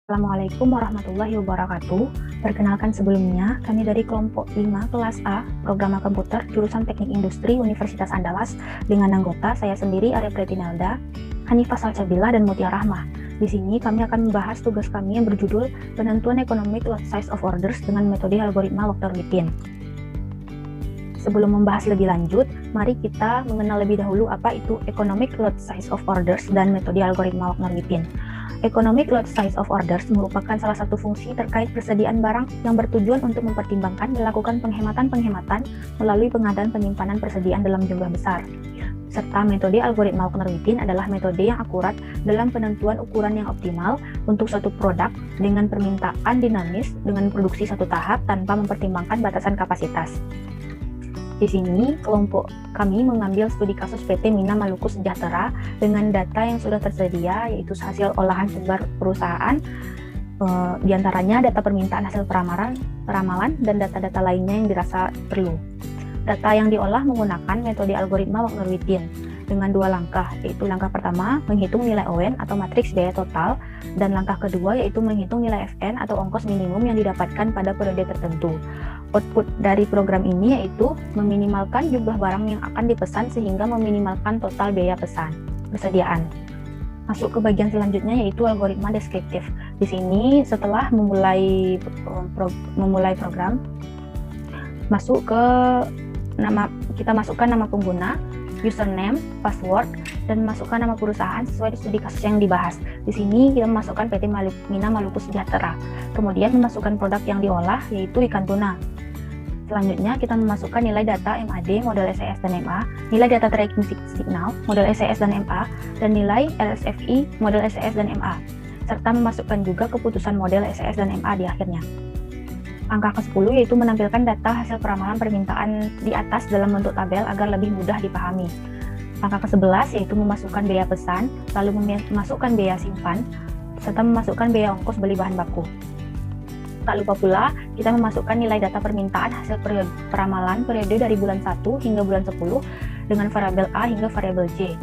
Assalamualaikum warahmatullahi wabarakatuh. Perkenalkan sebelumnya, kami dari kelompok 5 kelas A, Programa Komputer, jurusan Teknik Industri Universitas Andalas, dengan anggota saya sendiri, Arya Pretinelda, Hanifah Salsabila, dan Mutia Rahmah. Di sini kami akan membahas tugas kami yang berjudul Penentuan Economic Lot Size of Orders dengan metode algoritma Wachter-Wittin. Sebelum membahas lebih lanjut, mari kita mengenal lebih dahulu apa itu Economic Lot Size of Orders dan metode algoritma Wachter-Wittin. Economic Lot Size of Orders merupakan salah satu fungsi terkait persediaan barang yang bertujuan untuk mempertimbangkan melakukan penghematan-penghematan melalui pengadaan penyimpanan persediaan dalam jumlah besar. Serta metode algoritma Wachter-Wittin adalah metode yang akurat dalam penentuan ukuran yang optimal untuk suatu produk dengan permintaan dinamis dengan produksi satu tahap tanpa mempertimbangkan batasan kapasitas. Di sini, kelompok kami mengambil studi kasus PT Mina Maluku Sejahtera dengan data yang sudah tersedia, yaitu hasil olahan sumber perusahaan, diantaranya data permintaan hasil peramalan, dan data-data lainnya yang dirasa perlu. Data yang diolah menggunakan metode algoritma Wachter-Wittin dengan dua langkah, yaitu langkah pertama menghitung nilai ON atau matriks biaya total, dan langkah kedua yaitu menghitung nilai FN atau ongkos minimum yang didapatkan pada periode tertentu. Output dari program ini yaitu meminimalkan jumlah barang yang akan dipesan sehingga meminimalkan total biaya persediaan. Masuk ke bagian selanjutnya yaitu algoritma deskriptif. Di sini setelah memulai program, masuk ke kita masukkan nama pengguna, username, password, dan masukkan nama perusahaan sesuai studi kasus yang dibahas. Di sini kita memasukkan PT Mina Maluku Sejahtera. Kemudian memasukkan produk yang diolah yaitu ikan tuna. Selanjutnya kita memasukkan nilai data MAD, model SES dan MA, nilai data tracking signal, model SES dan MA, dan nilai RSFI, model SES dan MA, serta memasukkan juga keputusan model SES dan MA di akhirnya. Angka ke-10 yaitu menampilkan data hasil peramalan permintaan di atas dalam bentuk tabel agar lebih mudah dipahami. Angka ke-11 yaitu memasukkan biaya pesan, lalu memasukkan biaya simpan, serta memasukkan biaya ongkos beli bahan baku. Tak lupa pula, kita memasukkan nilai data permintaan hasil peramalan periode dari bulan 1 hingga bulan 10 dengan variabel A hingga variabel J.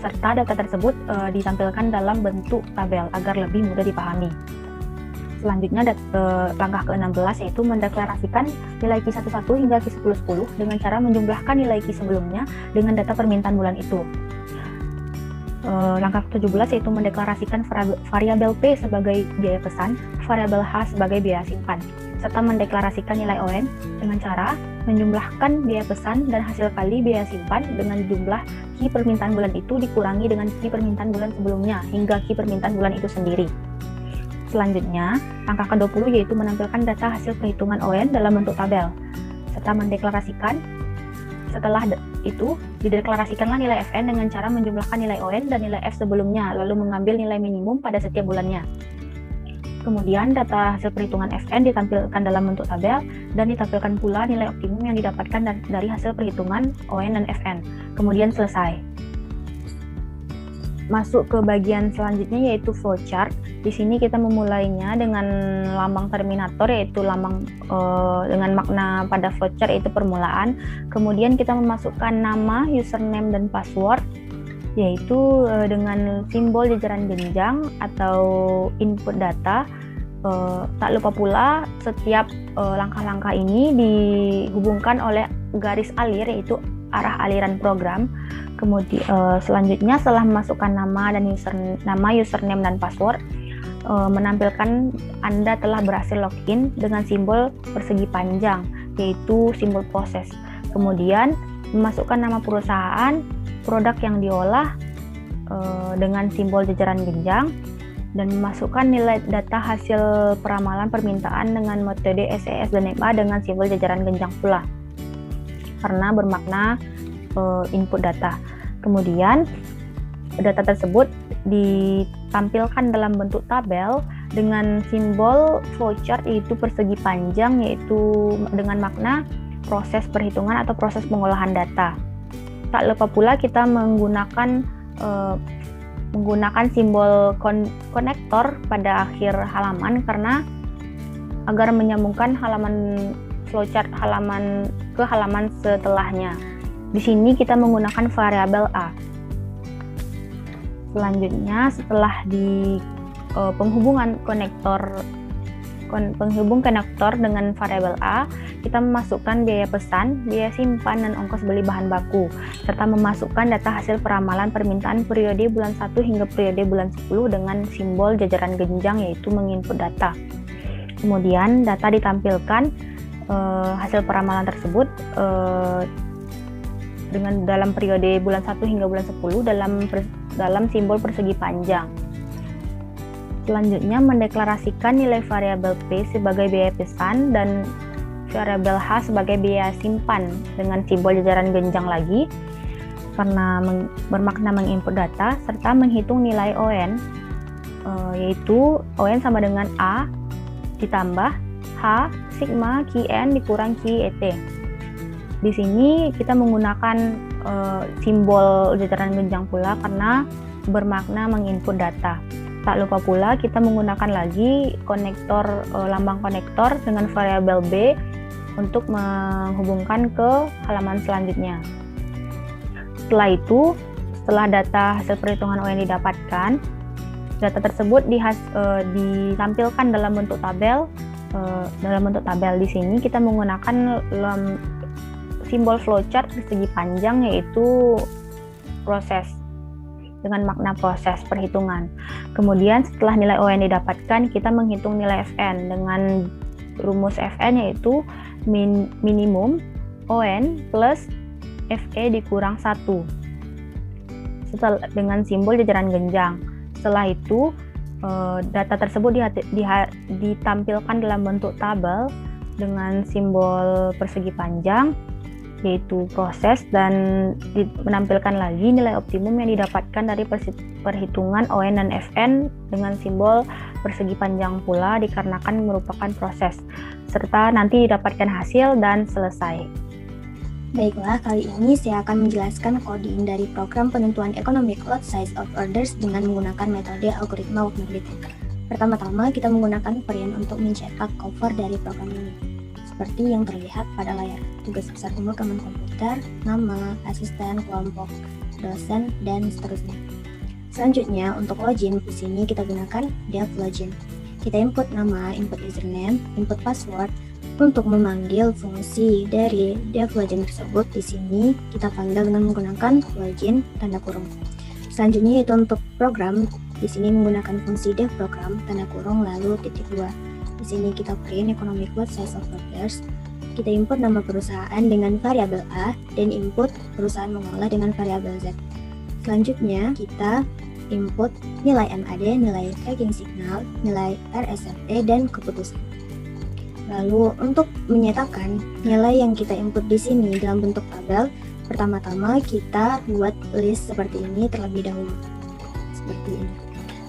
Serta data tersebut ditampilkan dalam bentuk tabel agar lebih mudah dipahami. Selanjutnya, langkah ke-16 yaitu mendeklarasikan nilai Q11 hingga Q10 dengan cara menjumlahkan nilai Q sebelumnya dengan data permintaan bulan itu. Langkah ke-17 yaitu mendeklarasikan variabel P sebagai biaya pesan, variabel H sebagai biaya simpan, serta mendeklarasikan nilai ON dengan cara menjumlahkan biaya pesan dan hasil kali biaya simpan dengan jumlah Q permintaan bulan itu dikurangi dengan Q permintaan bulan sebelumnya hingga Q permintaan bulan itu sendiri. Selanjutnya, langkah ke-20 yaitu menampilkan data hasil perhitungan ON dalam bentuk tabel, serta mendeklarasikan. Setelah itu, dideklarasikanlah nilai FN dengan cara menjumlahkan nilai ON dan nilai F sebelumnya, lalu mengambil nilai minimum pada setiap bulannya. Kemudian, data hasil perhitungan FN ditampilkan dalam bentuk tabel, dan ditampilkan pula nilai optimum yang didapatkan dari hasil perhitungan ON dan FN. Kemudian selesai. Masuk ke bagian selanjutnya yaitu flowchart. Di sini kita memulainya dengan lambang terminator, yaitu lambang dengan makna pada flowchart yaitu permulaan. Kemudian kita memasukkan nama, username, dan password, yaitu dengan simbol jajaran jenjang atau input data. Tak lupa pula setiap langkah-langkah ini dihubungkan oleh garis alir yaitu arah aliran program. Kemudian selanjutnya setelah memasukkan nama, username, dan password, menampilkan Anda telah berhasil login dengan simbol persegi panjang, yaitu simbol proses. Kemudian memasukkan nama perusahaan, produk yang diolah dengan simbol jajaran jenjang, dan memasukkan nilai data hasil peramalan permintaan dengan metode SES dan MA dengan simbol jajaran jenjang pula, karena bermakna input data. Kemudian data tersebut ditampilkan dalam bentuk tabel dengan simbol flowchart yaitu persegi panjang, yaitu dengan makna proses perhitungan atau proses pengolahan data. Tak lupa pula kita menggunakan simbol konektor pada akhir halaman karena agar menyambungkan halaman flowchart ke halaman setelahnya. Di sini kita menggunakan variabel A. Selanjutnya, setelah penghubung konektor dengan variabel A, kita memasukkan biaya pesan, biaya simpan, dan ongkos beli bahan baku, serta memasukkan data hasil peramalan permintaan periode bulan 1 hingga periode bulan 10 dengan simbol jajaran genjang, yaitu menginput data. Kemudian data ditampilkan hasil peramalan tersebut dengan dalam periode bulan 1 hingga bulan 10 dalam simbol persegi panjang. Selanjutnya, mendeklarasikan nilai variabel P sebagai biaya pesan dan variabel H sebagai biaya simpan dengan simbol jajaran genjang lagi karena bermakna menginput data, serta menghitung nilai ON, yaitu ON sama dengan A ditambah H sigma Qn dikurang Qet. Di sini kita menggunakan simbol jajaran genjang pula karena bermakna menginput data. Tak lupa pula kita menggunakan lagi lambang konektor dengan variabel B untuk menghubungkan ke halaman selanjutnya. Setelah itu, setelah data hasil perhitungan ON didapatkan, data tersebut ditampilkan dalam bentuk tabel. Di sini kita menggunakan simbol flowchart persegi panjang, yaitu proses dengan makna proses perhitungan. Kemudian setelah nilai ON didapatkan, kita menghitung nilai FN dengan rumus FN, yaitu minimum ON plus FE dikurang 1 dengan simbol jajaran genjang. Setelah itu data tersebut ditampilkan dalam bentuk tabel dengan simbol persegi panjang, yaitu proses, dan menampilkan lagi nilai optimum yang didapatkan dari perhitungan ON dan FN dengan simbol persegi panjang pula dikarenakan merupakan proses, serta nanti didapatkan hasil dan selesai. Baiklah, kali ini saya akan menjelaskan coding dari program penentuan economic lot size of orders dengan menggunakan metode algoritma Wagner-Witten. Pertama-tama kita menggunakan varian untuk mencetak cover dari program ini. Seperti yang terlihat pada layar, tugas besar umur Kemen Komputer, nama, asisten, kelompok, dosen, dan seterusnya. Selanjutnya, untuk login, di sini kita gunakan dev login. Kita input nama, input username, input password. Untuk memanggil fungsi dari dev login tersebut, di sini kita panggil dengan menggunakan login tanda kurung. Selanjutnya yaitu untuk program, di sini menggunakan fungsi dev program tanda kurung lalu titik 2. Di sini kita print economic lot size of orders. Kita input nama perusahaan dengan variabel A dan input perusahaan mengolah dengan variabel Z. Selanjutnya kita input nilai MAD, nilai tracking signal, nilai RSFT, dan keputusan. Lalu untuk menyatakan nilai yang kita input di sini dalam bentuk tabel, pertama-tama kita buat list seperti ini terlebih dahulu. Seperti ini.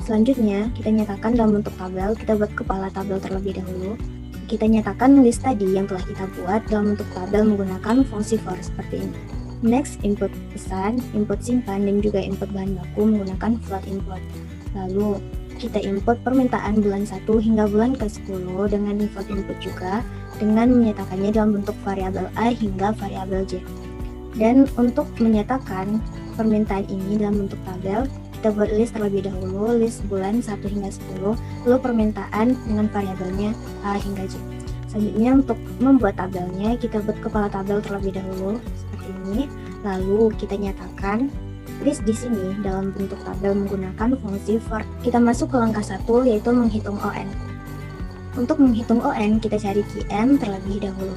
Selanjutnya, kita nyatakan dalam bentuk tabel, kita buat kepala tabel terlebih dahulu. Kita nyatakan list tadi yang telah kita buat dalam bentuk tabel menggunakan fungsi for seperti ini. Next, input pesan, input simpan, dan juga input bahan baku menggunakan float input. Lalu, kita input permintaan bulan 1 hingga bulan ke-10 dengan float input juga, dengan menyatakannya dalam bentuk variabel A hingga variabel J. Dan untuk menyatakan permintaan ini dalam bentuk tabel, kita buat list terlebih dahulu, list bulan 1 hingga 10, lalu permintaan dengan variabelnya A hingga J. Selanjutnya untuk membuat tabelnya, kita buat kepala tabel terlebih dahulu, seperti ini, lalu kita nyatakan list di sini dalam bentuk tabel menggunakan fungsi for. Kita masuk ke langkah 1, yaitu menghitung ON. Untuk menghitung ON, kita cari Qn terlebih dahulu.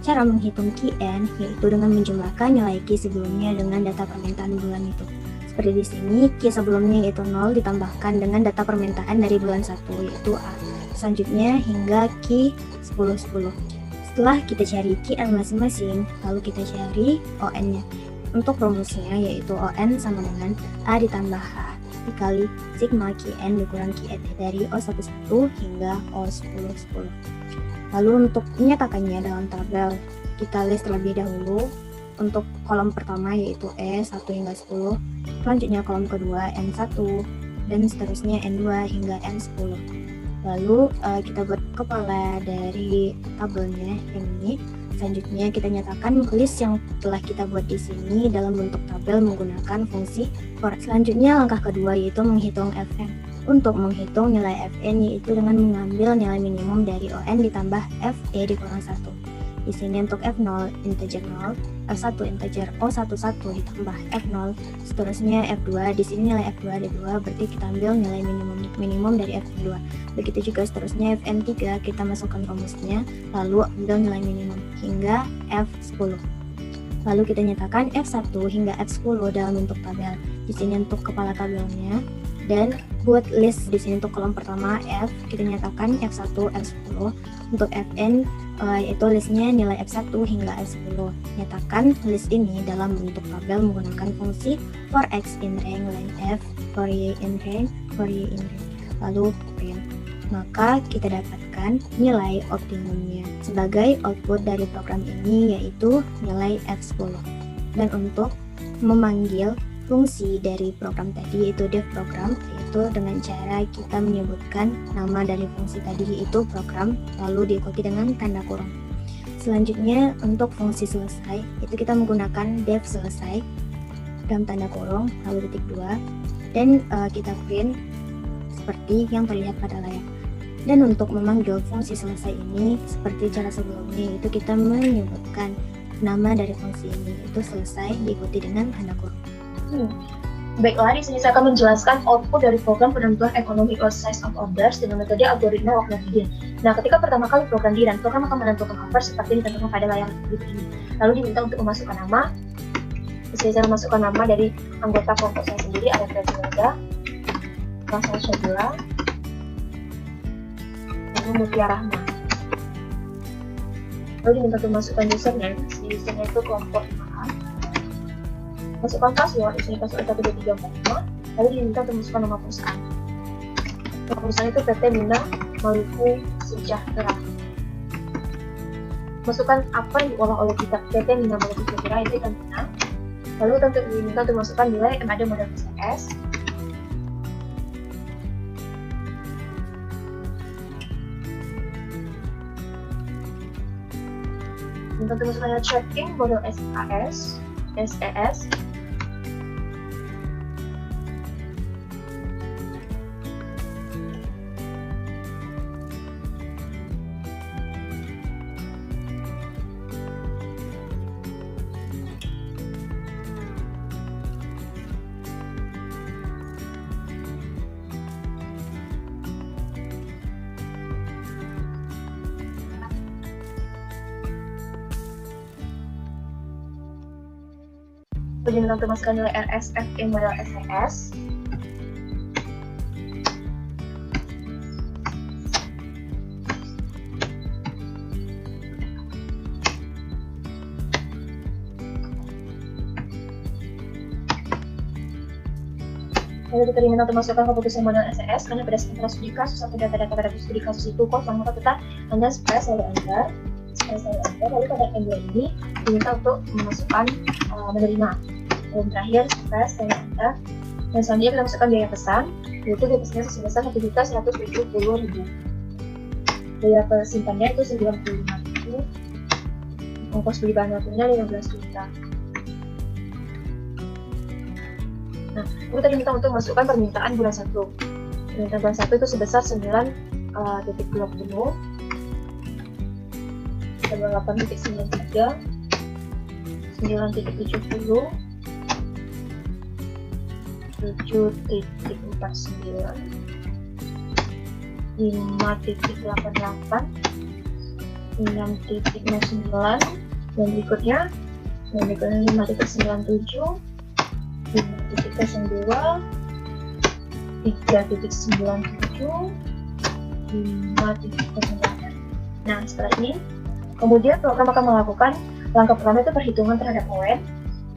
Cara menghitung Qn yaitu dengan menjumlahkan nilai Q sebelumnya dengan data permintaan bulan itu. Seperti di sini, Q sebelumnya yaitu 0 ditambahkan dengan data permintaan dari bulan 1 yaitu A. Selanjutnya hingga Q 10-10. Setelah kita cari Qn masing-masing, lalu kita cari ON-nya. Untuk rumusnya yaitu ON sama dengan A ditambah H dikali sigma Qn dikurang Qet dari O11 hingga O10-10. Lalu untuk menyatakannya dalam tabel, kita list terlebih dahulu. Untuk kolom pertama yaitu E 1 hingga 10, selanjutnya kolom kedua N1, dan seterusnya N2 hingga N10. Lalu kita buat kepala dari tabelnya yang ini. Selanjutnya kita nyatakan list yang telah kita buat di sini dalam bentuk tabel menggunakan fungsi for. Selanjutnya langkah kedua yaitu menghitung FN. untuk menghitung nilai Fn yaitu dengan mengambil nilai minimum dari On ditambah Fe dikurang 1. Di sini untuk F0 integer 0, F1 integer O11 ditambah F0, seterusnya F2. Di sini nilai F2 ada 2, berarti kita ambil nilai minimum dari F2. Begitu juga seterusnya Fn3 kita masukkan rumusnya, lalu ambil nilai minimum hingga F10. Lalu kita nyatakan F1 hingga F10 dalam bentuk tabel. Di sini untuk kepala tabelnya, dan buat list di sini untuk kolom pertama F, kita nyatakan F1 F10. Untuk Fn yaitu listnya nilai F1 hingga F10. Nyatakan list ini dalam bentuk tabel menggunakan fungsi for x in rank len F, for y in rank, for y in rank, lalu print. Maka kita dapatkan nilai optimumnya sebagai output dari program ini yaitu nilai F10. Dan untuk memanggil fungsi dari program tadi yaitu def program, yaitu dengan cara kita menyebutkan nama dari fungsi tadi yaitu program lalu diikuti dengan tanda kurung. Selanjutnya untuk fungsi selesai itu kita menggunakan def selesai dalam tanda kurung lalu titik 2 dan kita print seperti yang terlihat pada layar. Dan untuk memanggil fungsi selesai ini seperti cara sebelumnya yaitu kita menyebutkan nama dari fungsi ini itu selesai diikuti dengan tanda kurung. Baiklah, di sini saya akan menjelaskan output dari program penentuan economic lot size of orders dengan metode algoritma Wagner-Vidin. Nah, ketika pertama kali program dirun, program akan menentukan order seperti ditentukan pada layar berikut ini. Lalu diminta untuk memasukkan nama. Di sini saya memasukkan nama dari anggota kelompok saya sendiri, ada Pretinelda, Rasul Syabila, lalu Mutia Rahma. Lalu diminta untuk memasukkan username. Di username itu kelompok 5A. Masukkan password, di sini password 1234, lalu diminta untuk masukkan nama perusahaan. Nama perusahaan itu PT Mina Maluku Sejahtera. Masukkan apa yang diolah oleh kita PT Mina Maluku Sejahtera itu ikan Mina. Lalu tentu diminta untuk masukkan nilai MAD model PCS. Diminta untuk masukkan nilai tracking model SES. Diminta untuk masukkan nilai RSFE model SES. Lalu kita diminta untuk masukkan keputusan model SES karena berdasarkan pada studi kasus atau data-data pada studi kasus itu kosong, maka kita hanya space lalu enter. Lalu pada M2 ini diminta untuk memasukkan menerima. Dan terakhir space lalu enter. Dan selanjutnya kita masukkan biaya pesan, yaitu biaya pesannya sebesar 1.170.000. Biaya simpannya itu 95.000. Ongkos beli bahan bakunya 15 juta. Nah, kita diminta untuk masukkan permintaan bulan 1. Permintaan bulan 1 itu sebesar 9.20, tanggal 8.93, 9.70, 7.49, 5.88, 6.09, dan berikutnya 5.97, 5.02, 3.97, 5.9. Nah, setelah ini kemudian program akan melakukan langkah pertama itu perhitungan terhadap ON,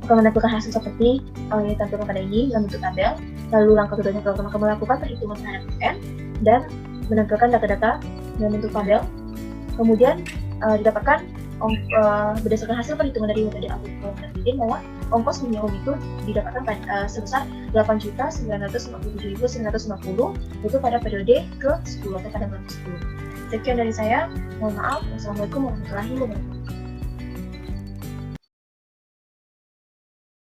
akan menentukan hasil seperti yang ditentukan pada ini dalam bentuk tabel. Lalu langkah keduanya program akan melakukan perhitungan terhadap ON dan menentukan data-data dalam bentuk tabel. Kemudian didapatkan berdasarkan hasil perhitungan dari metode algoritma Wagner-Vidin bahwa ongkos minimum itu didapatkan sebesar 8.957.950 itu pada periode ke-10 atau pada bulan ke-10. Sekian dari saya. Mohon maaf. Wassalamualaikum warahmatullahi wabarakatuh.